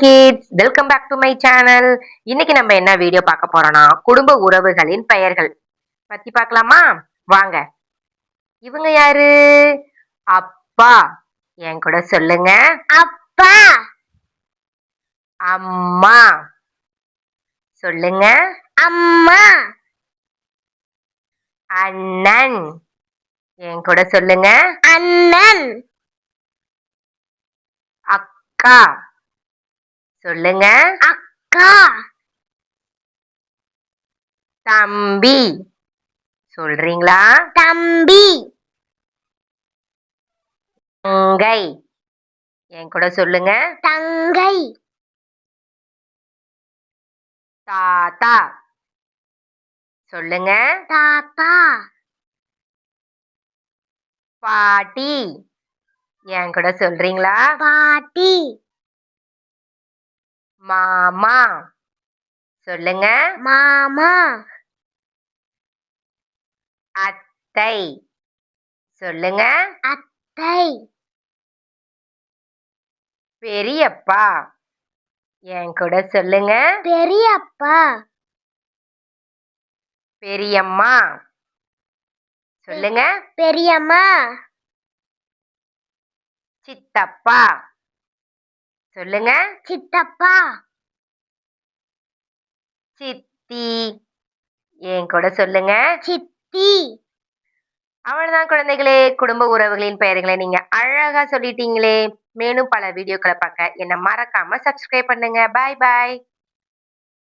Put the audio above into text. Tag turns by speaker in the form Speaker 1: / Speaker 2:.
Speaker 1: Kids, welcome back to my channel. இன்னைக்கு நம்ம என்ன வீடியோ பார்க்க போறோம்னா குடும்ப உறவுகளின் பெயர்கள் பத்தி பார்க்கலாமா? வாங்க. இவங்க யாரு? அப்பா. என் கூட சொல்லுங்க.
Speaker 2: அப்பா.
Speaker 1: அம்மா. சொல்லுங்க.
Speaker 2: அம்மா.
Speaker 1: அண்ணன். என் கூட சொல்லுங்க.
Speaker 2: அண்ணன்.
Speaker 1: அக்கா. சொல்லுங்க.
Speaker 2: அக்கா.
Speaker 1: தம்பி. சொல்றீங்களா?
Speaker 2: தம்பி.
Speaker 1: தங்கை. என் கூட சொல்லுங்க.
Speaker 2: தங்கை.
Speaker 1: தாத்தா. சொல்லுங்க.
Speaker 2: தாத்தா.
Speaker 1: பாட்டி. என் கூட சொல்றீங்களா?
Speaker 2: பாட்டி.
Speaker 1: மாமா. சொல்லுங்க.
Speaker 2: மாமா.
Speaker 1: அத்தை. சொல்லுங்க.
Speaker 2: அத்தை.
Speaker 1: பெரியப்பா. என் கூட சொல்லுங்க.
Speaker 2: பெரியப்பா.
Speaker 1: பெரியம்மா. சொல்லுங்க.
Speaker 2: பெரியம்மா.
Speaker 1: சித்தப்பா. சொல்லுங்க.
Speaker 2: சித்தப்பா.
Speaker 1: சித்தி. என் கூட சொல்லுங்க.
Speaker 2: சித்தி.
Speaker 1: அவ்வளவுதான் குழந்தைகளே. குடும்ப உறவுகளின் பெயர்களை நீங்க அழகா சொல்லிட்டீங்களே. மேலும் பல வீடியோக்களை பார்க்க என்ன மறக்காம சப்ஸ்கிரைப் பண்ணுங்க. பாய் பாய்.